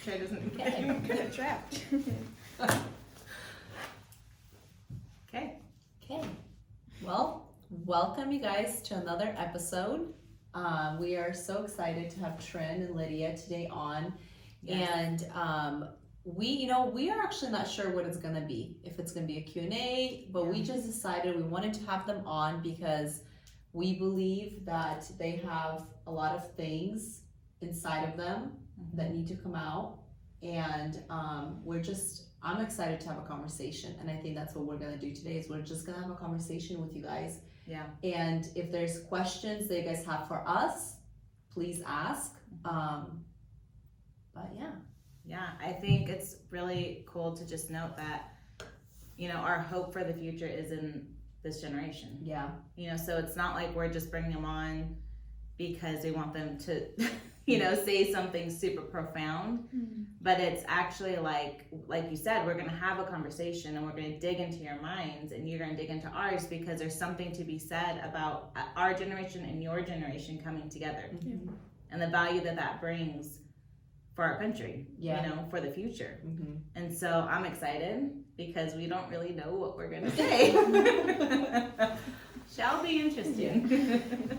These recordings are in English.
Try doesn't Get trapped. Okay. Well, welcome you guys to another episode. We are so excited to have Trin and Lydia today on. Yes. And we are actually not sure what it's gonna be. If it's gonna be a Q&A, but we just decided we wanted to have them on because we believe that they have a lot of things inside of them that need to come out. And I'm excited to have a conversation, and I think that's what we're gonna do today. Is we're just gonna have a conversation with you guys. Yeah. And if there's questions that you guys have for us, please ask. But Yeah, I think it's really cool to just note that, our hope for the future is in this generation. Yeah. So it's not like we're just bringing them on because we want them to, say something super profound. But it's actually like you said, we're going to have a conversation and we're going to dig into your minds and you're going to dig into ours because there's something to be said about our generation and your generation coming together and the value that brings for our country, for the future. And so I'm excited because we don't really know what we're going to say. Shall be interesting.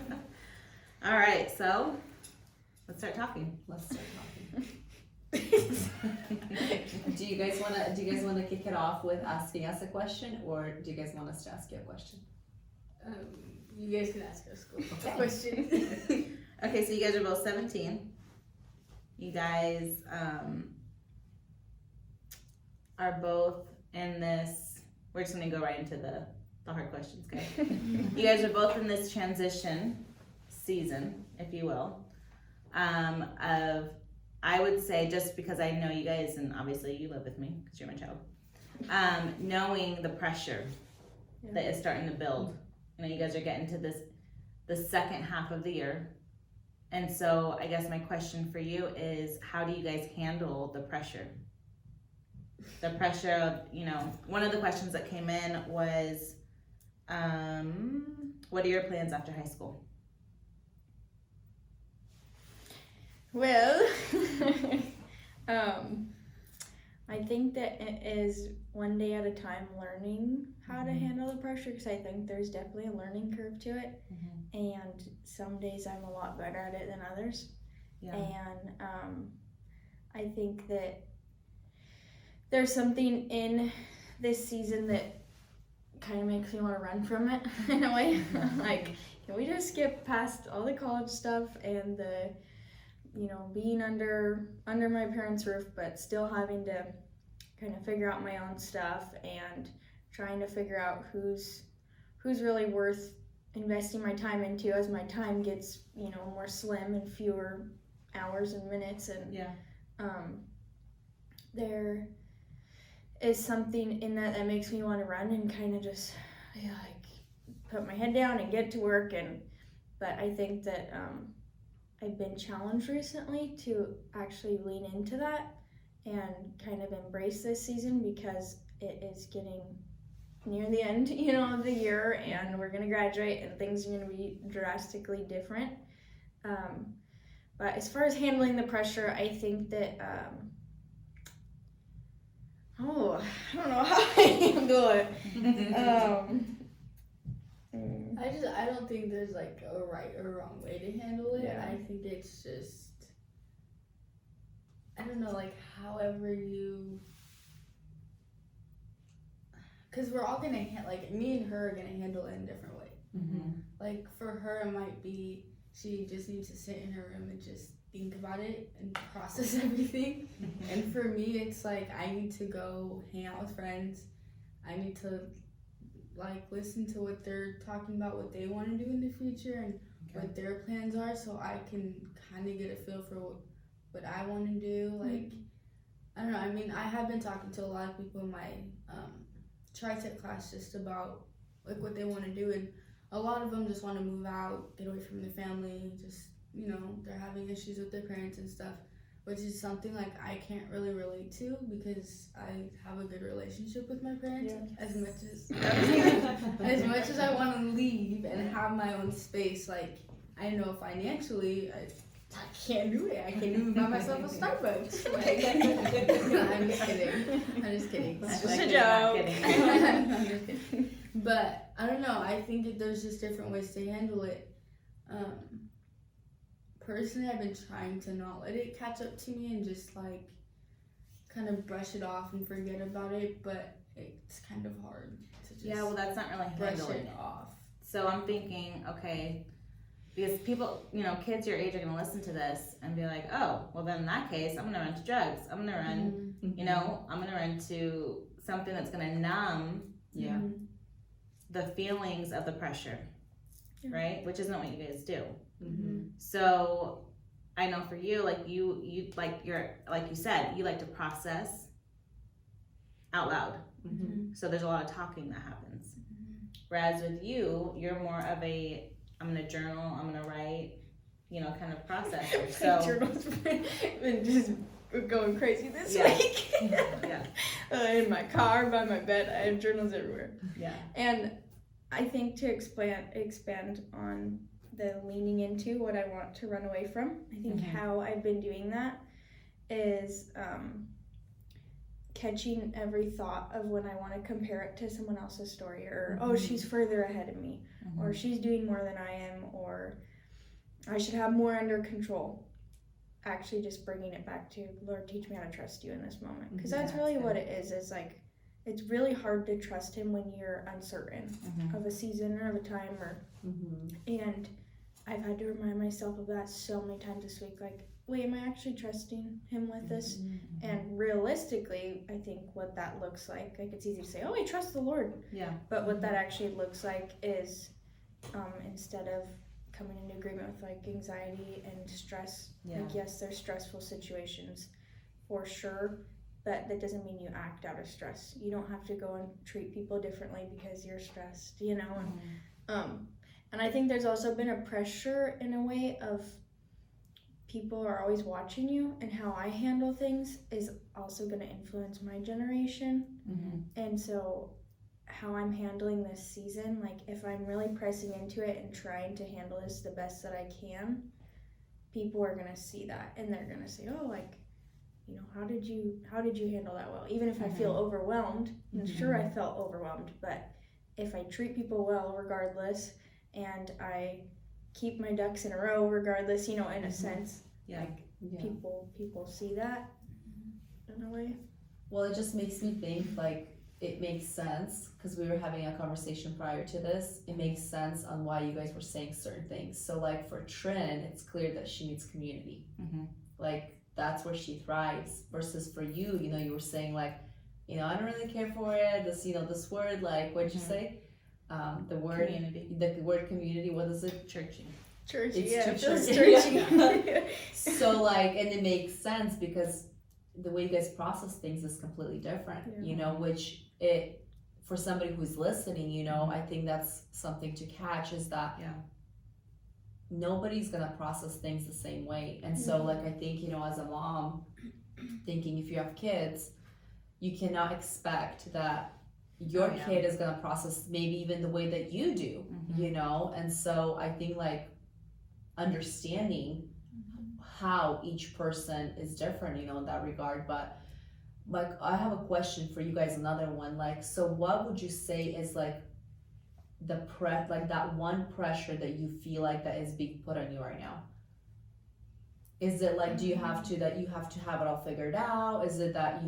All right, so let's start talking. Do you guys want to kick it off with asking us a question, or do you guys want us to ask you a question? You guys can ask us a question. Okay, so you guys are both 17. You guys are both in this, we're just going to go right into the hard questions, okay? You guys are both in this transition season, if you will, of, I would say, just because I know you guys, and obviously you live with me because you're my child, knowing the pressure that is starting to build. You guys are getting to the second half of the year. And so I guess my question for you is, how do you guys handle the pressure? The pressure of, one of the questions that came in was, what are your plans after high school? Well, I think that it is one day at a time learning how to handle the pressure, because I think there's definitely a learning curve to it. And some days I'm a lot better at it than others. Yeah. And I think that there's something in this season that kind of makes me want to run from it in a way. Like, can we just skip past all the college stuff and the, being under my parents' roof, but still having to kind of figure out my own stuff and trying to figure out who's really worth investing my time into as my time gets, more slim and fewer hours and minutes. And there is something in that makes me want to run and kind of just put my head down and get to work. But I think that I've been challenged recently to actually lean into that and kind of embrace this season, because it is getting near the end, of the year, and we're going to graduate and things are going to be drastically different. But as far as handling the pressure, I think that, I don't know how I handle it. I don't think there's like a right or wrong way to handle it. Yeah. I think it's just, I don't know, like however you, because we're all gonna me and her are gonna handle it in a different way. Like for her, it might be she just needs to sit in her room and just think about it and process everything. And for me, it's like I need to go hang out with friends. I need to listen to what they're talking about, what they want to do in the future, and what their plans are, so I can kind of get a feel for what I want to do. I don't know. I mean, I have been talking to a lot of people in my tri-tech class just about what they want to do, and a lot of them just want to move out, get away from their family, just they're having issues with their parents and stuff, which is something I can't really relate to because I have a good relationship with my parents. As much as I want to leave and have my own space, I know financially I can't do it. I can't even buy myself a Starbucks. Like, I'm just kidding. It's I just feel like a you're not joke. kidding. I'm just kidding. But I don't know. I think that there's just different ways to handle it. Personally, I've been trying to not let it catch up to me and just like kind of brush it off and forget about it. But it's kind of hard to just Yeah, well, that's not really brush handling it off. So I'm thinking, okay, because people, kids your age are going to listen to this and be like, oh, well, then in that case, I'm going to run to drugs. I'm going to run, I'm going to run to something that's going to numb Yeah. the feelings of the pressure, right? Which isn't what you guys do. Mm-hmm. So I know for you, like you like you said, you like to process out loud. Mm-hmm. So there's a lot of talking that happens. Whereas with you, you're more of a, I'm gonna journal, I'm gonna write, kind of processor. My So journal's been just going crazy this Yeah. week. Yeah. In my car, by my bed, I have journals everywhere. Yeah. And I think to expand on the leaning into what I want to run away from, I think how I've been doing that is catching every thought of when I want to compare it to someone else's story, or oh, she's further ahead of me, or she's doing more than I am, or I should have more under control. Actually just bringing it back to, Lord, teach me how to trust you in this moment, because that's really what it is like, it's really hard to trust him when you're uncertain of a season or of a time, or and I've had to remind myself of that so many times this week, like, wait, am I actually trusting him with this? And realistically, I think what that looks like it's easy to say, oh, I trust the Lord. Yeah. But what that actually looks like is instead of coming into agreement with like anxiety and stress, like yes, there's stressful situations for sure, but that doesn't mean you act out of stress. You don't have to go and treat people differently because you're stressed, and I think there's also been a pressure in a way of people are always watching you, and how I handle things is also going to influence my generation. And so how I'm handling this season, like if I'm really pressing into it and trying to handle this the best that I can, people are going to see that and they're going to say, oh, like, how did you handle that well? Even if I feel overwhelmed, and sure I felt overwhelmed, but if I treat people well regardless, and I keep my ducks in a row regardless, in a sense, like people see that in a way. Well, it just makes me think like it makes sense, because we were having a conversation prior to this. It makes sense on why you guys were saying certain things. So like for Trin, it's clear that she needs community. Like that's where she thrives. Versus for you, you were saying like, I don't really care for it. This word, like what'd you say? The word Community. The word community. What is it? Churchy. Churchy, It's yeah, too it feels churchy. churchy. So like, and it makes sense because the way you guys process things is completely different. Which it, for somebody who's listening, I think that's something to catch, is that nobody's gonna process things the same way. And so like I think, as a mom, thinking if you have kids, you cannot expect that your kid is gonna process maybe even the way that you do, and so I think like understanding how each person is different, in that regard. But like I have a question for you guys, another one, like, so what would you say is like that one pressure that you feel like that is being put on you right now? Is it like, do you have to have it all figured out? Is it that,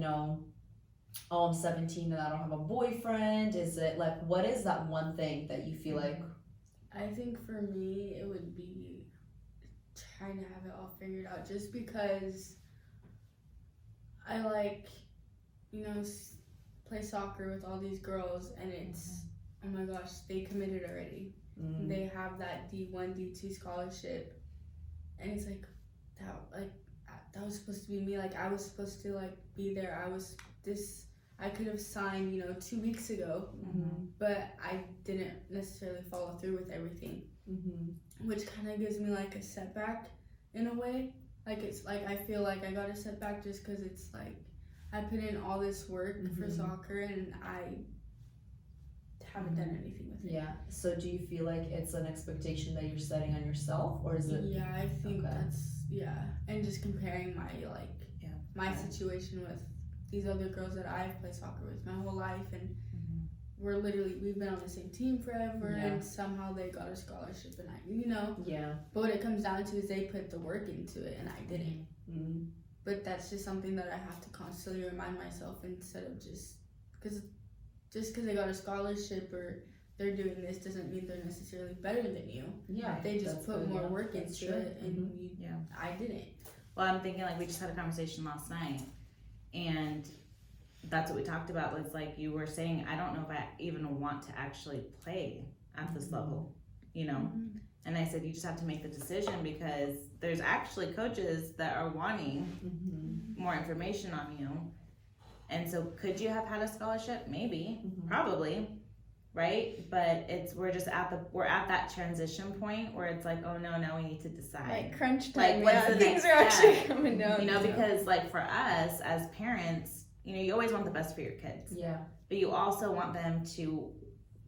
oh, I'm 17 and I don't have a boyfriend? Is it like, what is that one thing that you feel like? I think for me, it would be trying to have it all figured out, just because I like, play soccer with all these girls, and it's, oh my gosh, they committed already. They have that D1, D2 scholarship, and it's like, that was supposed to be me. Like, I was supposed to like be there. I could have signed, 2 weeks ago, but I didn't necessarily follow through with everything, which kind of gives me like a setback in a way. Like, it's like I feel like I got a setback just because it's like I put in all this work for soccer and I haven't done anything with it. Yeah. So do you feel like it's an expectation that you're setting on yourself, or is it? Yeah, I think Okay. that's and just comparing my my situation with these other girls that I've played soccer with my whole life, and we've been on the same team forever, and somehow they got a scholarship, and but what it comes down to is they put the work into it and I didn't. But that's just something that I have to constantly remind myself, instead of just because they got a scholarship or they're doing this doesn't mean they're necessarily better than you. They just put more work into it, and I didn't. Well, I'm thinking, like, we just had a conversation last night, and that's what we talked about, was like you were saying, I don't know if I even want to actually play at this level, and I said, you just have to make the decision, because there's actually coaches that are wanting more information on you. And so could you have had a scholarship? Maybe, probably, right? But we're at that transition point where it's like, oh no, now we need to decide. Like crunch time, what's the things next are actually step? coming down. Because like for us as parents, you always want the best for your kids. But you also want them to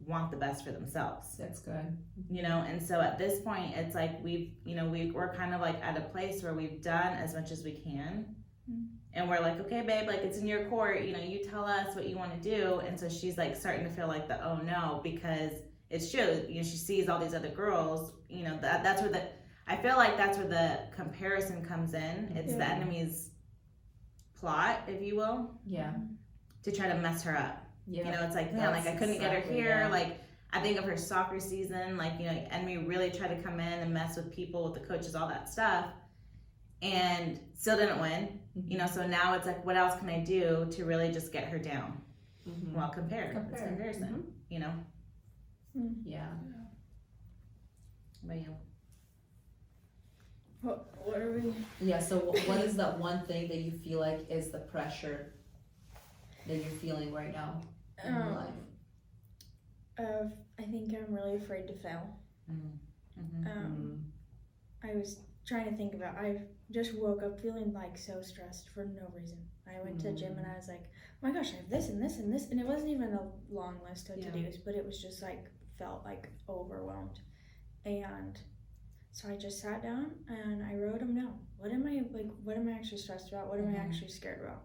want the best for themselves. That's good. And so at this point, it's like we're kind of like at a place where we've done as much as we can. And we're like, okay, babe, like it's in your court, you tell us what you want to do. And so she's like starting to feel like the, oh no, because it's true, she sees all these other girls, that's where I feel like that's where the comparison comes in. It's the enemy's plot, if you will. To try to mess her up. It's like, man, like I couldn't get her here. Like I think of her soccer season, like, enemy really tried to come in and mess with people, with the coaches, all that stuff. And still didn't win, so now it's like, what else can I do to really just get her down? Well, compare. It's comparison, Yeah. But yeah. What are we? Yeah, so what is that one thing that you feel like is the pressure that you're feeling right now in your life? I think I'm really afraid to fail. I was trying to think about, I just woke up feeling like so stressed for no reason. I went to the gym and I was like, oh my gosh, I have this and this and this, and it wasn't even a long list of to-dos, but it was just like, felt like overwhelmed. And so I just sat down and I wrote them down. What am I actually stressed about? What am I actually scared about?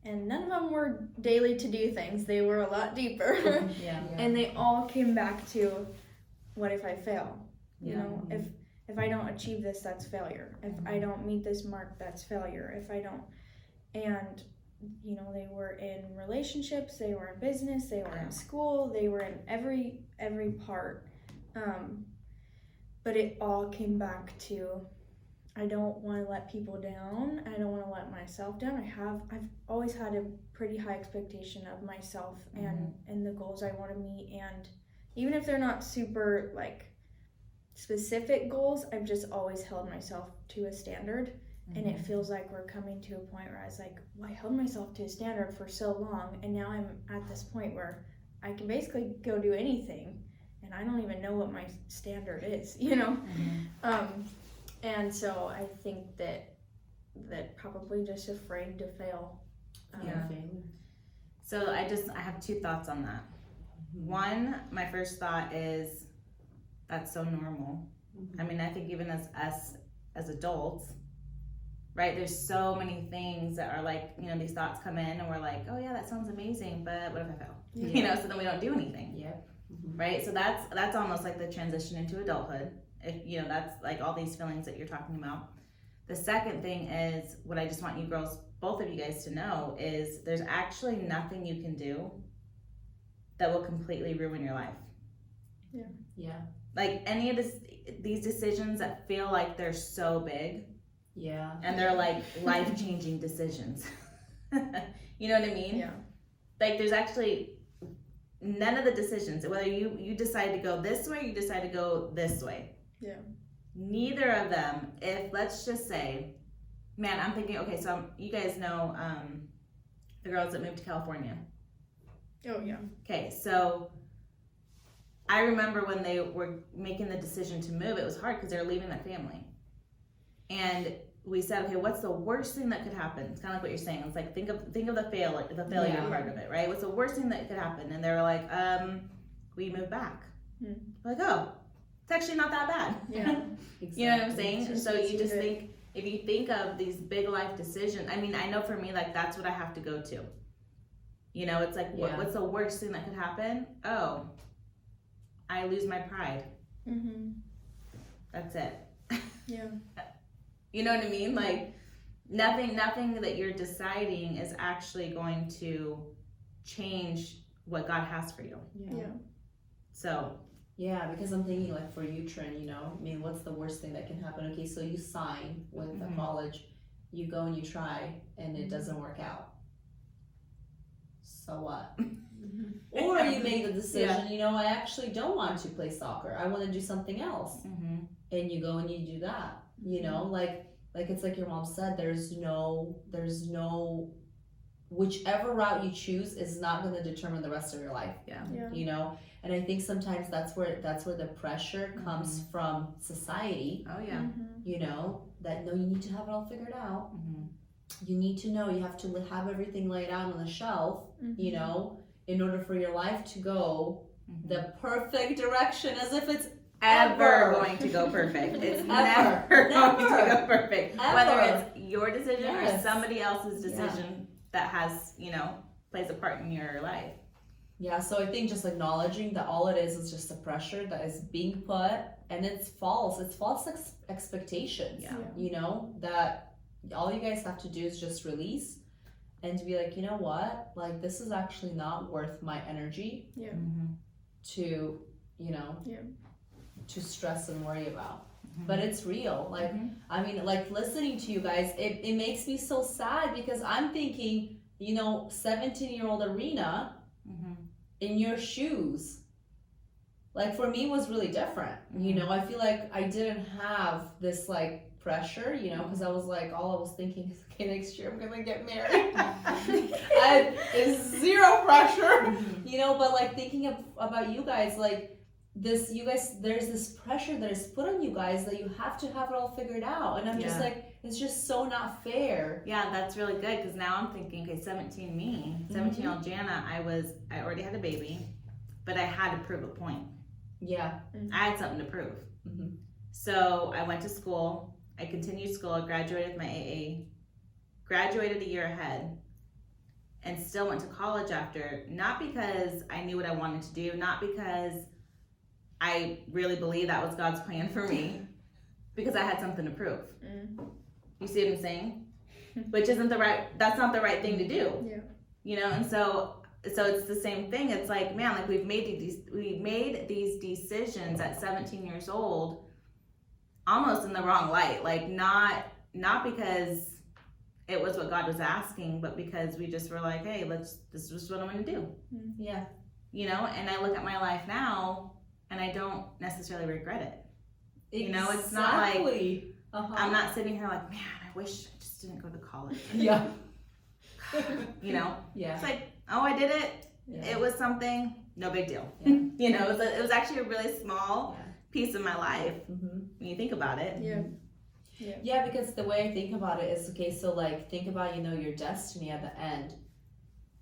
And none of them were daily to-do things. They were a lot deeper. And they all came back to, what if I fail? If I don't achieve this, that's failure. If I don't meet this mark, that's failure. If I don't, and they were in relationships, they were in business, they were in school, they were in every part. But it all came back to, I don't want to let people down. I don't want to let myself down. I've always had a pretty high expectation of myself and the goals I want to meet. And even if they're not super like specific goals, I've just always held myself to a standard. And it feels like we're coming to a point where I was like, well, I held myself to a standard for so long, and now I'm at this point where I can basically go do anything, and I don't even know what my standard is, and so I think that probably just afraid to fail. So I have two thoughts on that. One, my first thought is, that's so normal. I mean, I think even as us as adults, right, there's so many things that are like, these thoughts come in and we're like, oh yeah, that sounds amazing, but what if I fail? So then we don't do anything. Right? So that's almost like the transition into adulthood. If that's like all these feelings that you're talking about. The second thing is, what I just want you girls, both of you guys, to know is there's actually nothing you can do that will completely ruin your life. Like any of these decisions that feel like they're so big, and they're like life-changing decisions. You know what I mean? Like there's actually none of the decisions, whether you decide to go this way, you decide to go this way. Neither of them, if let's just say, man, I'm thinking, okay, so you guys know the girls that moved to California. Okay, so I remember when they were making the decision to move, it was hard because they were leaving their family. And we said, okay, what's the worst thing that could happen? It's kind of like what you're saying. It's like, think of the failure part of it, right? What's the worst thing that could happen? And they were like, we move back. Like, oh, it's actually not that bad. Exactly. You know what I'm saying? So you just think, if you think of these big life decisions, I mean, I know for me, like, that's what I have to go to. You know, it's like, what's the worst thing that could happen? Oh, I lose my pride. Mm-hmm. That's it. Yeah. You know what I mean? Like, nothing that you're deciding is actually going to change what God has for you. Yeah. So. Yeah, because I'm thinking, like, for you, Trin, you know, I mean, what's the worst thing that can happen? Okay, so you sign with a college, you go and you try, and it doesn't work out. So what? Or you make the decision, you know, I actually don't want to play soccer. I want to do something else. And you go and you do that. You know, like it's like your mom said, there's no, whichever route you choose is not going to determine the rest of your life. Yeah. You know, and I think sometimes that's where the pressure comes from society. Oh yeah. You know, that no, you need to have it all figured out. You need to know, you have to have everything laid out on the shelf, you know, in order for your life to go the perfect direction, as if it's ever going to go perfect. It's Ever. never going to go perfect. Ever. Whether it's your decision or Yes. somebody else's decision that has, you know, plays a part in your life. Yeah, so I think just acknowledging that all it is just a pressure that is being put, and it's false. It's false expectations. Yeah. You know, that all you guys have to do is just release and to be like, you know what? Like, this is actually not worth my energy to, you know, to stress and worry about. But it's real. Like, I mean, like, listening to you guys, it makes me so sad because I'm thinking, you know, 17-year-old Arina in your shoes. Like, for me, it was really different. You know, I feel like I didn't have this, like, pressure, you know, because I was like, all I was thinking is, okay, next year I'm gonna get married. It's zero pressure, you know, but like thinking about you guys, like this, you guys, there's this pressure that is put on you guys that you have to have it all figured out. And I'm just like, it's just so not fair. Yeah, that's really good because now I'm thinking, okay, 17-year-old Jana, I already had a baby, but I had to prove a point. Yeah. I had something to prove. So I went to school. I continued school, I graduated with my AA, graduated a year ahead, and still went to college after, not because I knew what I wanted to do, not because I really believed that was God's plan for me, because I had something to prove. You see what I'm saying? Which isn't that's not the right thing to do. Yeah. You know, and so it's the same thing. It's like, man, like we made these decisions at 17 years old almost in the wrong light, like not because it was what God was asking, but because we just were like, hey, this is what I'm gonna do. Yeah. You know, and I look at my life now and I don't necessarily regret it. You know, it's not like I'm not sitting here like, man, I wish I just didn't go to college. Yeah. You know? Yeah. It's like, oh, I did it. Yeah. It was something, no big deal. Yeah. You know, it was actually a really small piece of my life when you think about it. Yeah, because the way I think about it is, okay, so like think about, you know, your destiny at the end.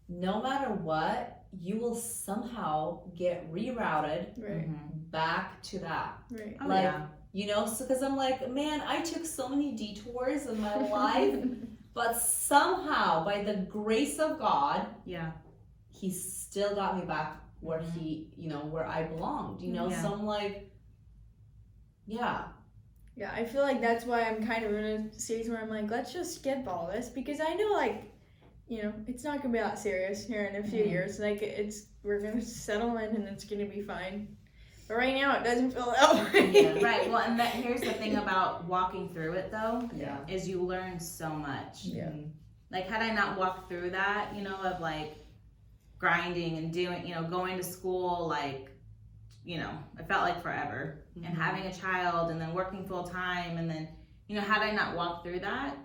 No matter what, you will somehow get rerouted back to that. Right. Oh, like, yeah. you know, so because I'm like, man, I took so many detours in my life, but somehow by the grace of God, he still got me back where he, you know, where I belonged, you know. So I'm like, yeah, I feel like that's why I'm kind of in a stage where I'm like, let's just skip all this, because I know, like, you know, it's not gonna be that serious here in a few years. Like, we're gonna settle in and it's gonna be fine. But right now, it doesn't feel that way. Right. Well, and here's the thing about walking through it, though, Yeah. is you learn so much. Yeah. Like, had I not walked through that, you know, of like grinding and doing, you know, going to school, like, you know, it felt like forever, and having a child and then working full time, and then, you know, had I not walked through that,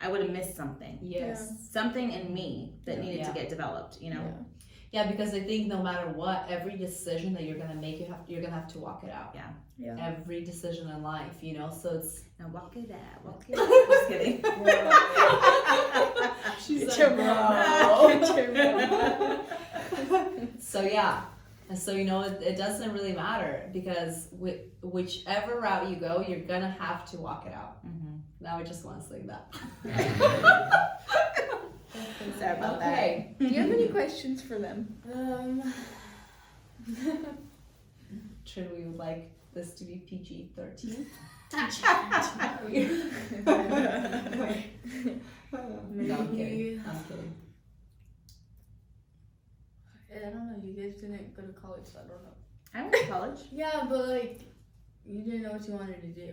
I would have missed something. Yes. Something in me that needed to get developed, you know? Yeah, because I think no matter what, every decision that you're gonna make, you're gonna have to walk it out. Yeah. Every decision in life, you know. So it's Now walk it out. Just kidding. she's Get like, your bro. So yeah, and so you know, it doesn't really matter because whichever route you go, you're gonna have to walk it out. Now I just want to sing that. Sorry about Okay. Do you have any questions for them? Should we like this to be PG-13? No, I'm kidding. I'm kidding. I don't know. You guys didn't go to college, so I don't know. I went to college. Yeah, but like, you didn't know what you wanted to do.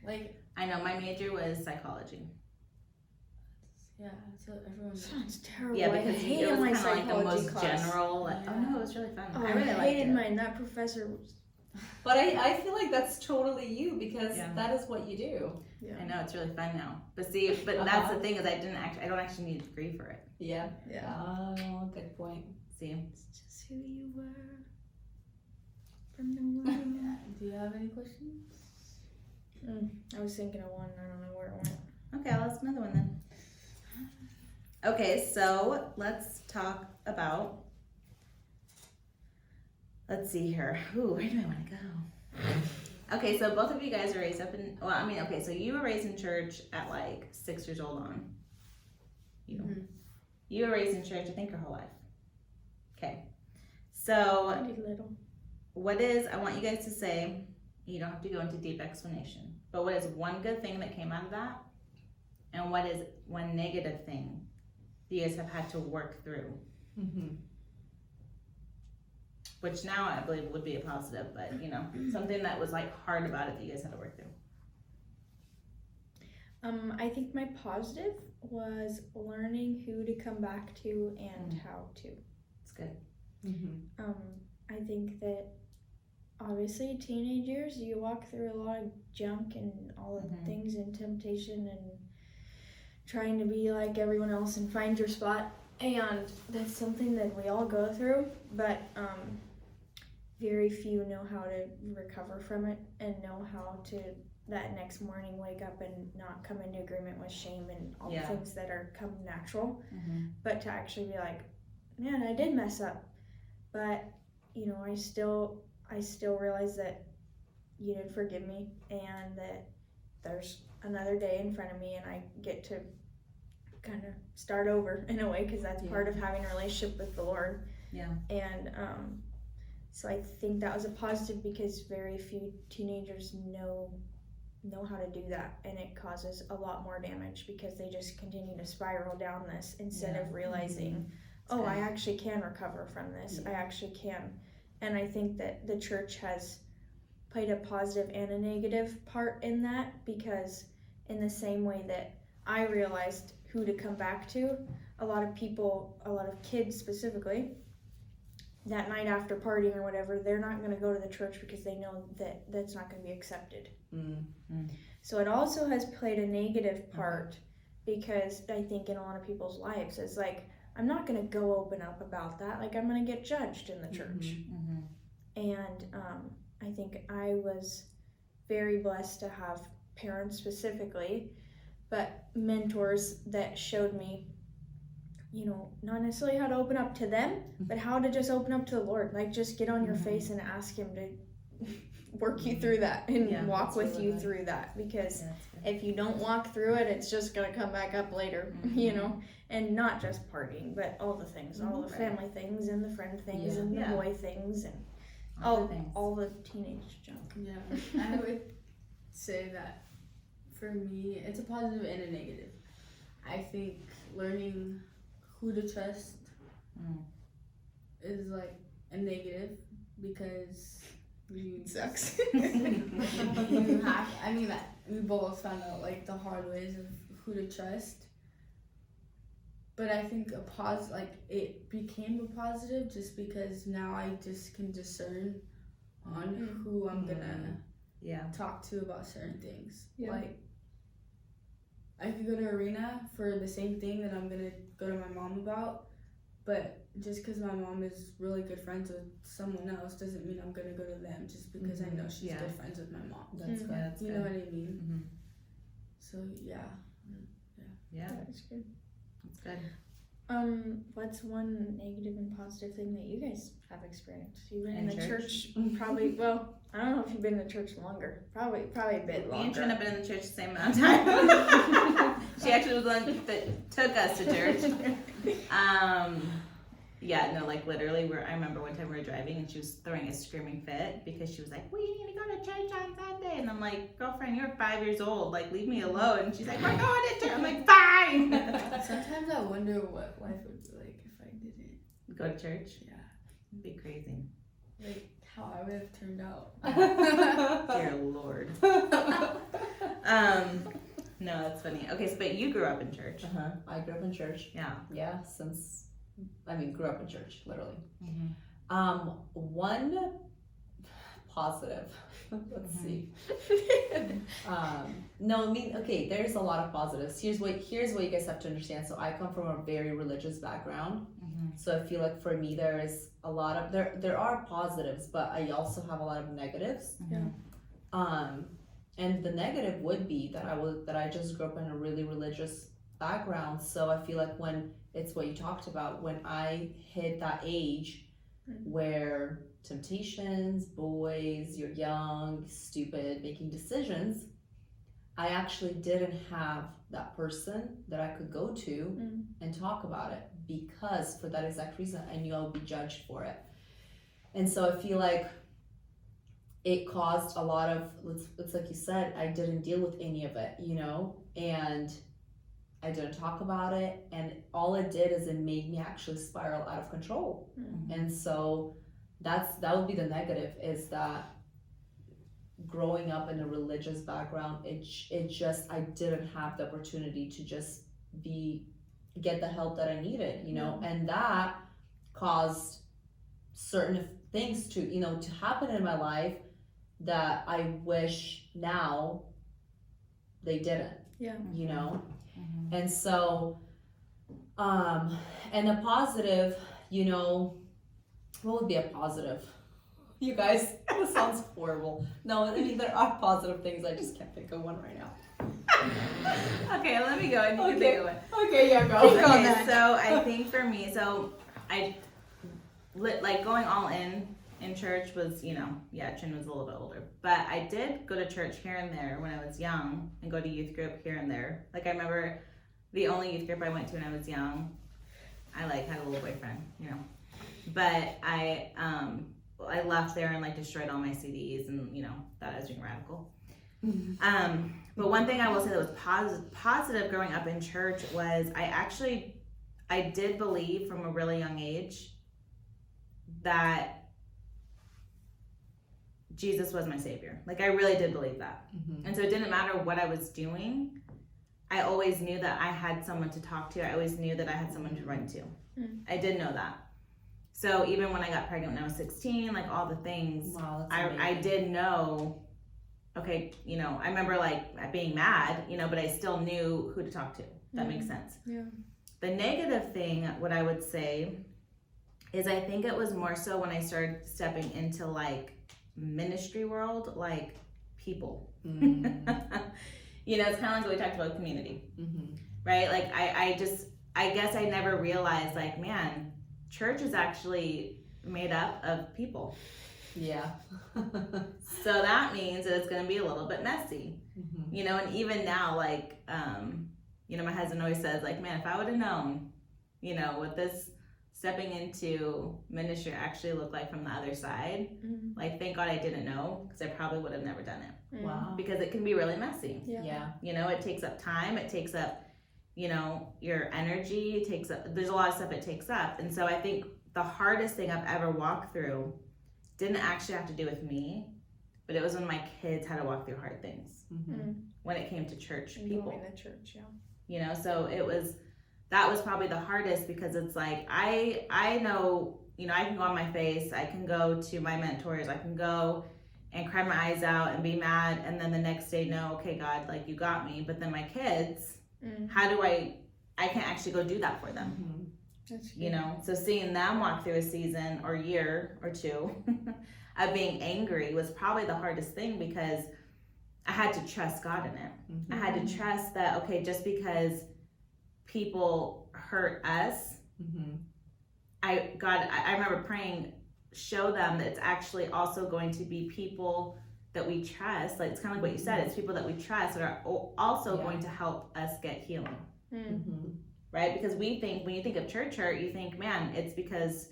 Like, I know my major was psychology. yeah, so everyone. Sounds terrible. Yeah, I because it hated was my kind of like the psychology most class. general. Like, Yeah. oh no, it was really fun. Oh, I really liked hated it. mine. That professor was. But I feel like that's totally you because Yeah. that is what you do. I know it's really fun now. But see, that's the thing is I don't actually need a degree for it. Yeah. Yeah. Oh, good point. See, It's just who you were from the womb. Yeah. Do you have any questions? I was thinking of one. I don't know where it went. okay, I'll ask another one then. Okay, so let's talk about. Let's see here. Ooh, where do I want to go? Okay, so both of you guys are raised up in. Well, I mean, okay, so you were raised in church at like 6 years old on. You. Mhm. You were raised in church, I think, your whole life. Okay. So, Pretty little. what is, I want you guys to say, you don't have to go into deep explanation, but what is one good thing that came out of that? And what is one negative thing you guys have had to work through? Mm-hmm. Which now I believe would be a positive, but something that was like hard about it that you guys had to work through. I think my positive was learning who to come back to and how to. It's good. Mm-hmm. I think that obviously teenage years you walk through a lot of junk and all of the things and temptation and trying to be like everyone else and find your spot, and that's something that we all go through, but very few know how to recover from it and know how to that next morning wake up and not come into agreement with shame and all the things that are come natural, but to actually be like, man, I did mess up, but I still realize that you did forgive me and that there's another day in front of me and I get to kind of start over in a way, because that's part of having a relationship with the Lord. And so I think that was a positive, because very few teenagers know how to do that, and it causes a lot more damage because they just continue to spiral down this instead of realizing, I actually can recover from this. I actually can. And I think that the church has played a positive and a negative part in that, because in the same way that I realized who to come back to, a lot of kids specifically, that night after partying or whatever, they're not going to go to the church because they know that that's not going to be accepted. So it also has played a negative part, because I think in a lot of people's lives it's like, I'm not going to go open up about that, like I'm going to get judged in the church. And I think I was very blessed to have parents specifically, but mentors that showed me, not necessarily how to open up to them, but how to just open up to the Lord. Like, just get on your face and ask Him to work you through that and walk with really you good. through that. Because if you don't walk through it, it's just going to come back up later, and not just partying, but all the things, all the family things and the friend things and the boy things and all the teenage junk. Yeah, I would say that for me, it's a positive and a negative. I think learning who to trust is like a negative, because It sucks. you have, I mean, that we both found out like the hard ways of who to trust. But I think it became a positive just because now I just can discern on who I'm gonna talk to about certain things. Yeah. Like, I could go to Arina for the same thing that I'm gonna go to my mom about, but just because my mom is really good friends with someone else doesn't mean I'm gonna go to them just because I know she's good friends with my mom. That's good. That's You know what I mean? So Yeah. That's good. That's good. What's one negative and positive thing that you guys have experienced? You've been In in the church? church probably, well, I don't know if you've been in the church longer. Probably a bit Me and longer. Trin have been in the church the same amount of time. She actually was the one that took us to church. Yeah, no, like literally, I remember one time we were driving and she was throwing a screaming fit because she was like, "We need to go to church on Sunday," and I'm like, "Girlfriend, you're 5 years old. Like, leave me alone." And she's like, "We're going to church." I'm like, "Fine." Sometimes I wonder what life would be like if I didn't. Go to church? Yeah. It'd be crazy. Like how I would have turned out. Dear Lord. No, that's funny. Okay, so but you grew up in church. I grew up in church. Yeah. Yeah, grew up in church, literally. Mm-hmm. One positive. Let's see. No, I mean, okay, there's a lot of positives. Here's what you guys have to understand. So I come from a very religious background. Mm-hmm. So I feel like for me there is a lot of there are positives, but I also have a lot of negatives. Mm-hmm. And the negative would be that I just grew up in a really religious background. So I feel like when it's what you talked about, when I hit that age where temptations, boys, you're young, stupid, making decisions, I actually didn't have that person that I could go to and talk about it, because for that exact reason I knew I would be judged for it. And so I feel like it caused a lot of, it's like you said, I didn't deal with any of it, and I didn't talk about it, and all it did is it made me actually spiral out of control. And so that would be the negative, is that growing up in a religious background, it just, I didn't have the opportunity to just get the help that I needed, and that caused certain things to happen in my life that I wish now they didn't. Mm-hmm. And so and a positive, what would be a positive? You guys, that sounds horrible. No, I mean, there are positive things, I just can't think of one right now. Okay, let me go. I need to think of one. Okay, yeah, go. Okay, so I think for me, like going all in church was, Chin was a little bit older, but I did go to church here and there when I was young and go to youth group here and there. Like I remember the only youth group I went to when I was young, I had a little boyfriend, but I left there and destroyed all my CDs and thought I was being radical. But one thing I will say that was positive growing up in church was I did believe from a really young age that Jesus was my savior. I really did believe that. And so it didn't matter what I was doing. I always knew that I had someone to talk to. I always knew that I had someone to run to. I did know that. So even when I got pregnant when I was 16, all the things, wow, I did know, okay, I remember being mad, but I still knew who to talk to. That makes sense. Yeah. The negative thing, what I would say, is I think it was more so when I started stepping into ministry world, people. It's kind of like what we talked about with community, right? I guess I never realized man, church is actually made up of people. Yeah. So that means that it's going to be a little bit messy, and even now, my husband always says man, if I would have known, what this stepping into ministry actually looked like from the other side, thank God I didn't know, because I probably would have never done it. Wow. Because it can be really messy. Yeah. It takes up time, it takes up your energy, there's a lot of stuff it takes up. And so I think the hardest thing I've ever walked through didn't actually have to do with me, but it was when my kids had to walk through hard things when it came to church people. Going to church, yeah. So that was probably the hardest, because it's I know, I can go on my face, I can go to my mentors, I can go and cry my eyes out and be mad, and then the next day know, okay, God, you got me. But then my kids, how do I can't actually go do that for them. That's good. So seeing them walk through a season or year or two of being angry was probably the hardest thing, because I had to trust God in it. I had to trust that, okay, just because people hurt us I remember praying, show them that it's actually also going to be people that we trust. Like, it's kind of like what you said, it's people that we trust that are also going to help us get healing. Right? Because we think, when you think of church hurt, you think, man, it's because,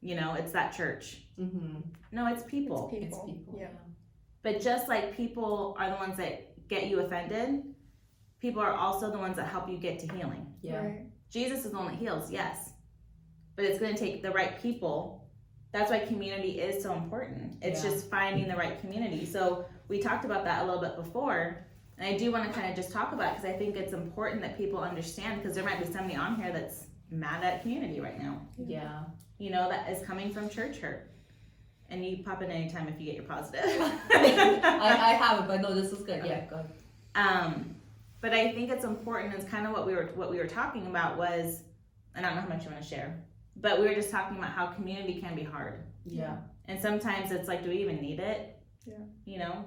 it's that church. No, it's people. It's people. Yeah. But just like people are the ones that get you offended, people are also the ones that help you get to healing. Yeah. Right. Jesus is the one that heals, yes. But it's going to take the right people. That's why community is so important. It's just finding the right community. So we talked about that a little bit before. And I do want to kind of just talk about it because I think it's important that people understand, because there might be somebody on here that's mad at community right now. Yeah. That is coming from church hurt. And you pop in anytime if you get your positive. I haven't, but no, this is good. Yeah, go ahead. But I think it's important. It's kind of what we were talking about was, and I don't know how much you want to share, but we were just talking about how community can be hard. Yeah. And sometimes it's like, do we even need it? Yeah.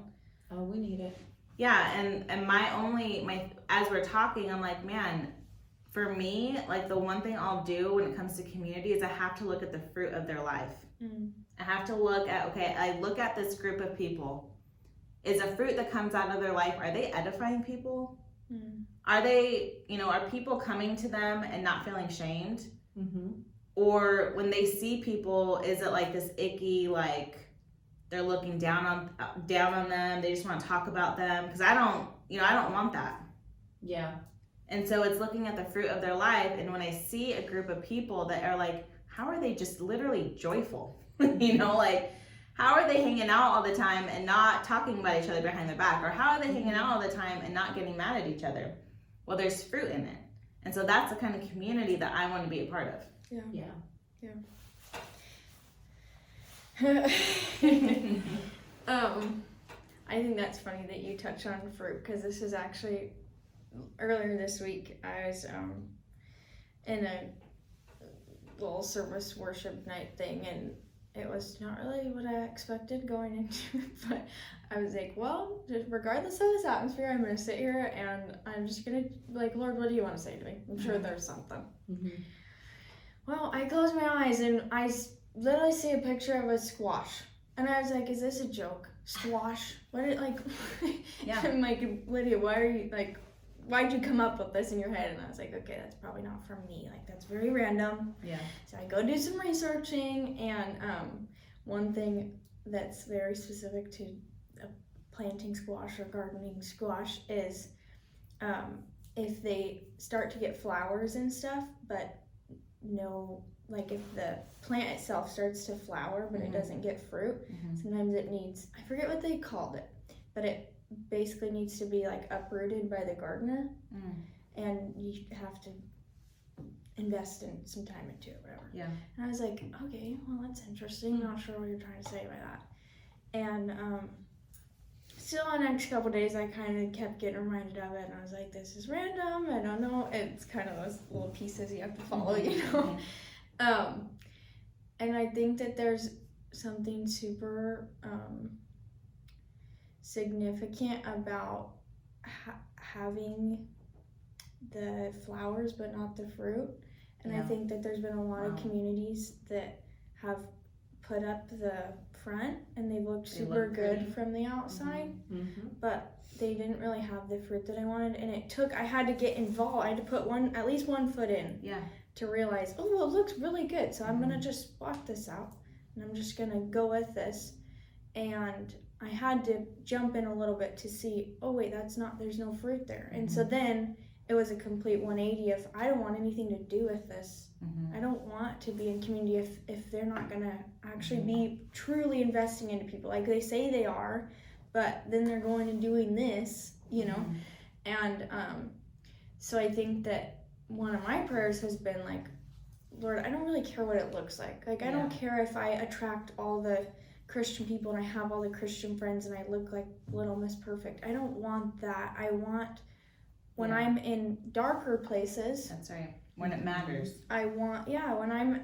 Oh, we need it. Yeah, and as we're talking, I'm like, man, for me, like the one thing I'll do when it comes to community is I have to look at the fruit of their life. I have to look at, I look at this group of people. Is a fruit that comes out of their life, are they edifying people? Are they, are people coming to them and not feeling shamed? Or when they see people, is it like this icky, like they're looking down on them, they just want to talk about them? Because I don't want that. Yeah. And so it's looking at the fruit of their life, and when I see a group of people that are like, how are they just literally joyful? Like, how are they hanging out all the time and not talking about each other behind their back? Or how are they hanging out all the time and not getting mad at each other? Well, there's fruit in it. And so that's the kind of community that I want to be a part of. Yeah. I think that's funny that you touch on fruit, because this is actually earlier this week. I was in a little service worship night thing, and it was not really what I expected going into it, but I was like, well, regardless of this atmosphere, I'm going to sit here and I'm just going to, like, Lord, what do you want to say to me? I'm sure there's something. Well, I closed my eyes and I literally see a picture of a squash. And I was like, is this a joke? Squash? I'm like, Lydia, why'd you come up with this in your head? And I was like, okay, that's probably not from me. Like, that's very random. Yeah. So I go do some researching, and one thing that's very specific to planting squash or gardening squash is if they start to get flowers and stuff, but like if the plant itself starts to flower, but it doesn't get fruit, sometimes it needs, I forget what they called it, but it basically needs to be like uprooted by the gardener, and you have to invest in some time into it, whatever. Yeah. And I was like, okay, well, that's interesting. I'm not sure what you're trying to say by that. And still the next couple days, I kind of kept getting reminded of it, and I was like, this is random, I don't know. It's kind of those little pieces you have to follow, and I think that there's something super significant about having the flowers but not the fruit. And I think that there's been a lot of communities that have put up the front and they've looked super good from the outside, but they didn't really have the fruit that I wanted. And I had to get involved. I had to put at least one foot in to realize, oh, well, it looks really good, so I'm gonna just walk this out and I'm just gonna go with this. And I had to jump in a little bit to see, oh wait, there's no fruit there. And so then it was a complete 180 of, I don't want anything to do with this. I don't want to be in community if they're not gonna actually be truly investing into people. Like they say they are, but then they're going and doing this, And so I think that one of my prayers has been like, Lord, I don't really care what it looks like. Like, I don't care if I attract all the Christian people and I have all the Christian friends and I look like Little Miss Perfect. I don't want that. I want, when I'm in darker places. That's right. When it matters. I want, when I'm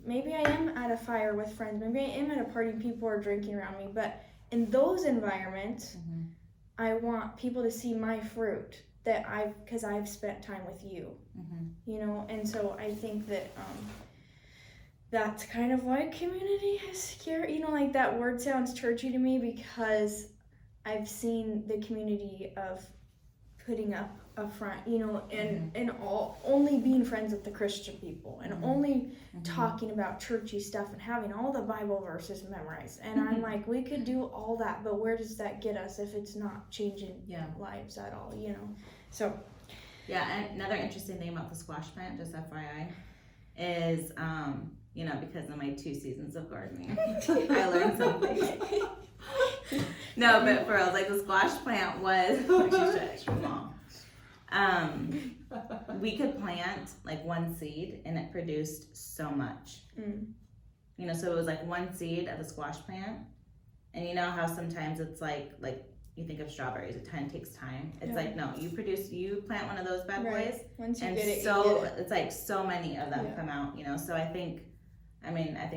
maybe I am at a fire with friends. Maybe I am at a party and people are drinking around me. But in those environments, I want people to see my fruit. that because I've spent time with you, you know, and so I think that that's kind of why community is scary. You know, like that word sounds churchy to me because I've seen the community of putting up a front, you know, and all only being friends with the Christian people and only talking about churchy stuff and having all the Bible verses memorized. And I'm like, we could do all that, but where does that get us if it's not changing lives at all, you know? So yeah, and another interesting thing about the squash plant, just FYI, is you know, because of my 2 seasons of gardening, I learned something. No, but for real, like the squash plant was we could plant like 1 seed and it produced so much. You know, so it was like 1 seed of the squash plant, and you know how sometimes it's like you think of strawberries, it kind of takes time. It's like, no, you plant one of those bad boys, once you and get it, so you get it. it's like so many of them come out, you know. So I think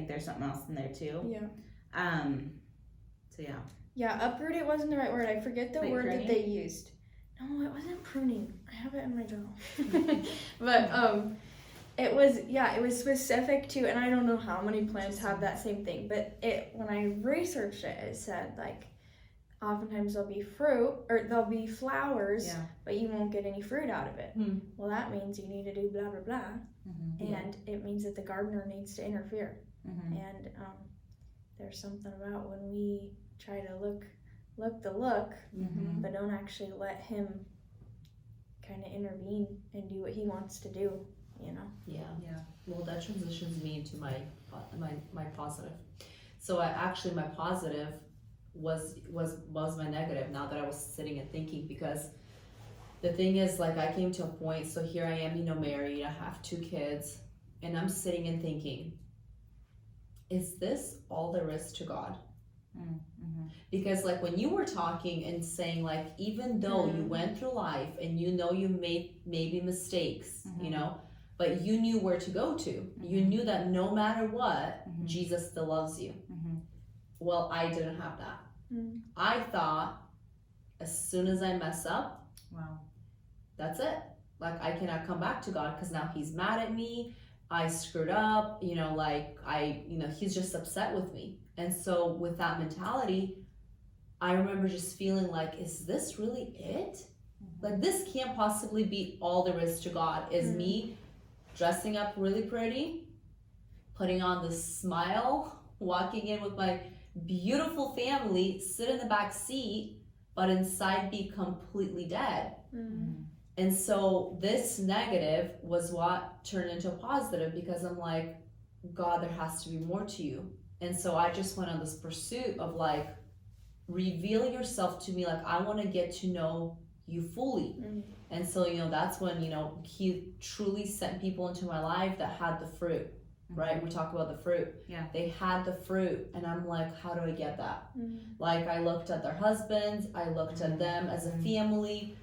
there's something else in there too. So uproot, it wasn't the right word. I forget the word pruning? that they used. No, it wasn't pruning. I have it in my journal. But it was specific to, and I don't know how many plants have that same thing, but when I researched it, it said like oftentimes there'll be fruit or there'll be flowers, but you won't get any fruit out of it. Well, that means you need to do blah blah blah, and it means that the gardener needs to interfere. And there's something about when we try to look the look, but don't actually let him kind of intervene and do what he wants to do, you know. Yeah. Well, that transitions me into my positive. So my positive was my negative, now that I was sitting and thinking, because the thing is, like, I came to a point, so here I am, you know, married, I have 2 kids, and I'm sitting and thinking, is this all there is to God? Because like when you were talking and saying, like, even though you went through life and you know you made maybe mistakes, you know, but you knew where to go to, you knew that no matter what, Jesus still loves you. Well, I didn't have that. I thought as soon as I mess up, that's it. Like, I cannot come back to God because now he's mad at me, I screwed up, you know, like he's just upset with me. And so with that mentality, I remember just feeling like, is this really it? Like, this can't possibly be all there is to God, is me dressing up really pretty, putting on this smile, walking in with my beautiful family, sit in the back seat, but inside be completely dead. And so this negative was what turned into a positive, because I'm like, God, there has to be more to you. And so I just went on this pursuit of like, reveal yourself to me. Like, I want to get to know you fully. And so, you know, that's when, you know, he truly sent people into my life that had the fruit, right? We talk about the fruit. They had the fruit, and I'm like, how do I get that? Like, I looked at their husbands, I looked at them as a family,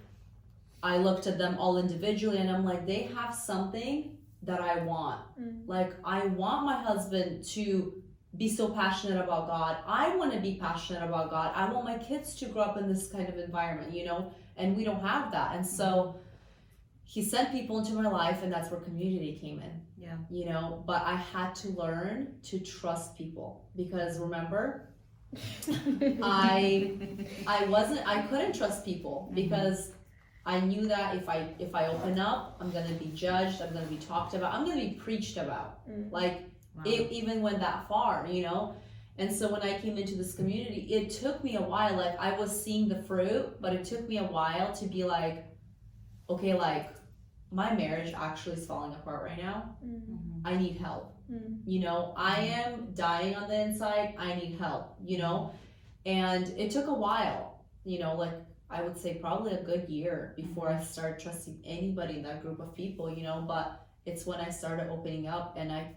I looked at them all individually, and I'm like, they have something that I want. Like, I want my husband to be so passionate about God. I want to be passionate about God. I want my kids to grow up in this kind of environment, you know, and we don't have that. And so he sent people into my life, and that's where community came in. You know, but I had to learn to trust people, because remember, I couldn't trust people, because I knew that if I open up, I'm gonna be judged, I'm gonna be talked about, I'm gonna be preached about. Like, it even went that far, you know. And so when I came into this community, it took me a while. Like, I was seeing the fruit, but it took me a while to be like, okay, like, my marriage actually is falling apart right now. I need help. You know, I am dying on the inside. I need help, you know. And it took a while, you know, like, I would say probably a good year before I started trusting anybody in that group of people, you know. But it's when I started opening up, and I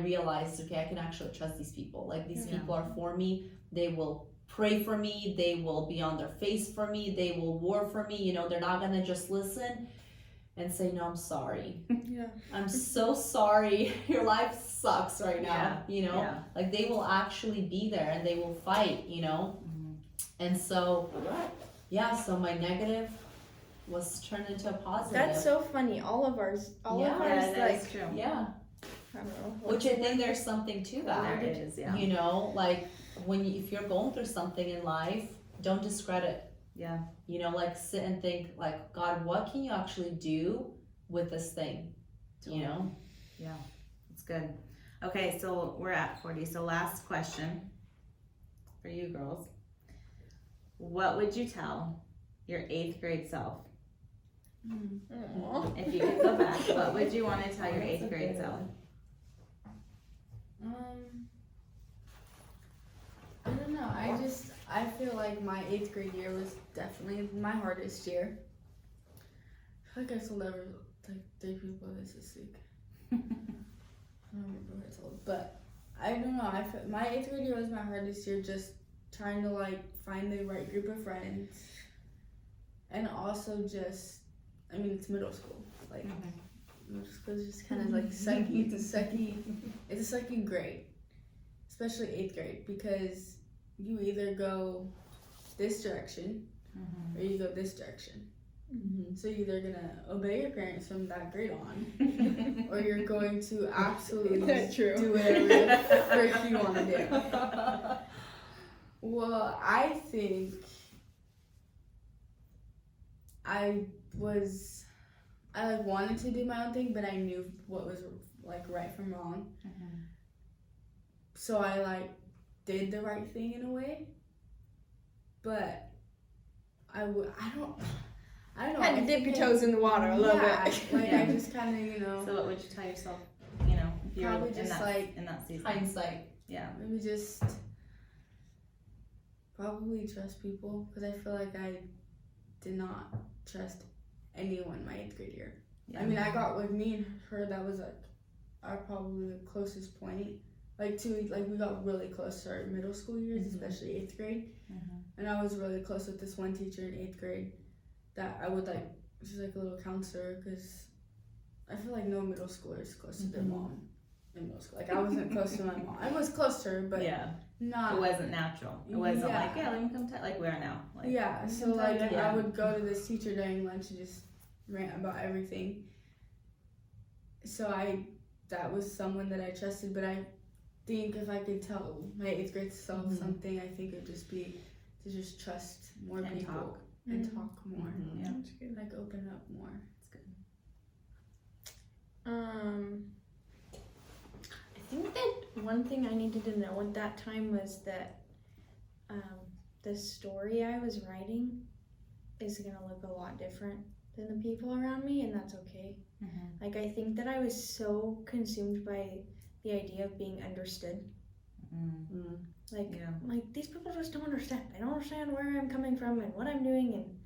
realized, okay, I can actually trust these people. Like, these people are for me. They will pray for me. They will be on their face for me. They will war for me. You know, they're not gonna just listen and say, no, I'm sorry. I'm so sorry. Your life sucks right now. You know, like, they will actually be there, and they will fight, you know. And so, so my negative was turned into a positive. That's so funny. All of ours, Yeah, that like, is true. yeah. I don't know. Which I think there's something to that. There it is, yeah. You know, like if you're going through something in life, don't discredit. Yeah. You know, like sit and think, like, God, what can you actually do with this thing? You know? Yeah, it's good. Okay, so we're at 40. So last question for you girls. What would you tell your 8th grade self? Aw. If you could go back, what would you want to tell your 8th grade self? I don't know. I feel like my 8th grade year was definitely my hardest year. I feel like I told like 3 people this week. I don't remember what I told, but I don't know. My 8th grade year was my hardest year, just trying to like find the right group of friends, and also just, I mean, it's middle school. Like middle school is just kind of like sucky. It's a sucky grade, especially 8th grade, because you either go this direction or you go this direction. So you're either gonna obey your parents from that grade on, or you're going to absolutely do whatever the frick you want to do. Well, I think I wanted to do my own thing, but I knew what was like right from wrong. So I like did the right thing in a way, but I don't know. Had to dip your toes in the water a little bit. I just kind of, So what would you tell yourself, if you were Probably in just, that, like, in that season? Hindsight. Yeah. maybe just probably trust people, because I feel like I did not trust anyone my 8th grade year. Yeah. I mean, I got with me and her, that was like our probably the closest point. We got really close to our middle school years, especially 8th grade. And I was really close with this one teacher in 8th grade that I would like, she's like a little counselor, because I feel like no middle schooler is close to their mom in middle school. Like I wasn't close to my mom. I was close to her, but not. It wasn't natural. It wasn't Yeah. like, let me come like we are now. Like, Yeah, so like I would go to this teacher during lunch and just rant about everything. So that was someone that I trusted, but I think if I could tell my 8th grade self something, I think it would just be to just trust more And people talk. and talk more. Yeah. That's good. Like open up more. It's good. I think that one thing I needed to know at that time was that the story I was writing is gonna look a lot different than the people around me, and that's okay. Like I think that I was so consumed by the idea of being understood. Like these people just don't understand. They don't understand where I'm coming from and what I'm doing,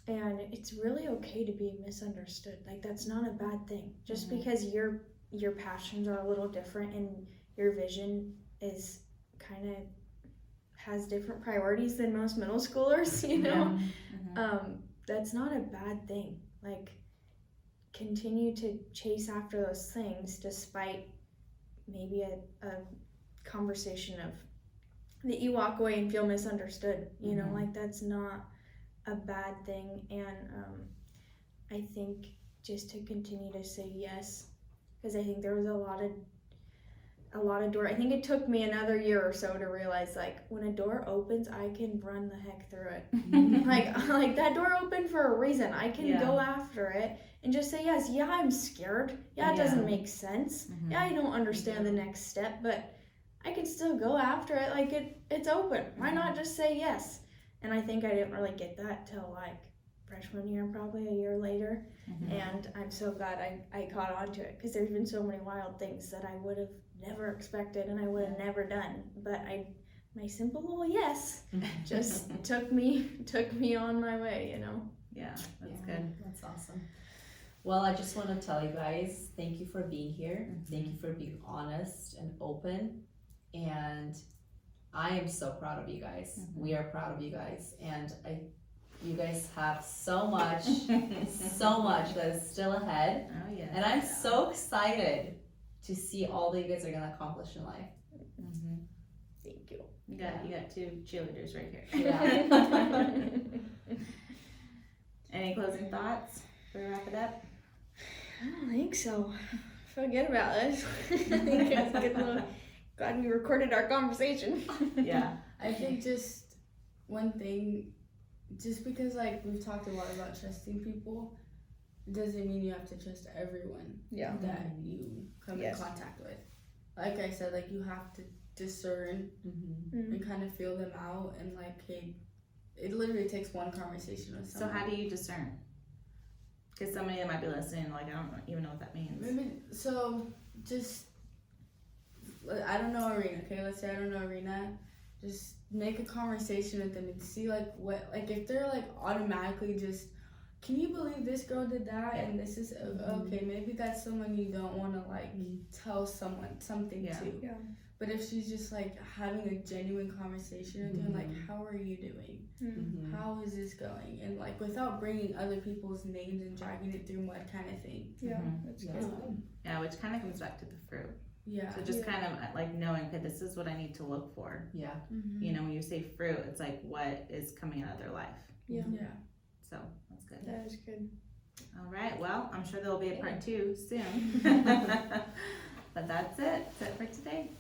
and it's really okay to be misunderstood. Like that's not a bad thing. Just because your passions are a little different and your vision is kind of has different priorities than most middle schoolers, you know. That's not a bad thing. Like continue to chase after those things despite maybe a conversation of that you walk away and feel misunderstood, you know, like that's not a bad thing. And I think just to continue to say yes, because I think there was a lot of door. I think it took me another year or so to realize like when a door opens, I can run the heck through it. like that door opened for a reason. I can go after it and just say yes. Yeah, I'm scared. Yeah, it doesn't make sense. Yeah, I don't understand the next step, but I can still go after it. Like it's open. Why not just say yes? And I think I didn't really get that till like freshman year, probably a year later. And I'm so glad I caught on to it, because there's been so many wild things that I would have never expected and I would have never done. But my simple little yes just took me on my way, you know. Yeah, that's good. That's awesome. Well, I just want to tell you guys, thank you for being here. Thank you for being honest and open. And I am so proud of you guys. We are proud of you guys. And you guys have so much that is still ahead. Oh, yeah. And I'm so excited to see all that you guys are going to accomplish in life. Thank you. You got 2 cheerleaders right here. Yeah. Any closing thoughts before we wrap it up? I don't think so. I feel good about this. I think it's a good little. Glad we recorded our conversation. Yeah. I think just one thing, just because like we've talked a lot about trusting people, doesn't mean you have to trust everyone Yeah. that you come Yes. in contact with. Like I said, like you have to discern and kind of feel them out, and like, hey, it literally takes one conversation with So someone. how do you discern? Because somebody that might be listening, like, I don't even know what that means. Maybe, so just, I don't know Arina, okay? Let's say I don't know Arina. Just make a conversation with them and see like what, like if they're like automatically just, can you believe this girl did that? And this is, okay, maybe that's someone you don't want to like tell someone something Yeah. to. Yeah. But if she's just like having a genuine conversation with you, and like, how are you doing? How is this going? And like without bringing other people's names and dragging it through mud kind of thing. Yeah. Mhm. That's Yeah. good. Yeah, which kind of comes back to the fruit. Yeah. So just kind of like knowing, okay, this is what I need to look for. Yeah. You know, when you say fruit, it's like what is coming out of their life. Yeah. Yeah. So that's good. That is good. All right. Well, I'm sure there will be a part 2 soon. But that's it. That's it for today.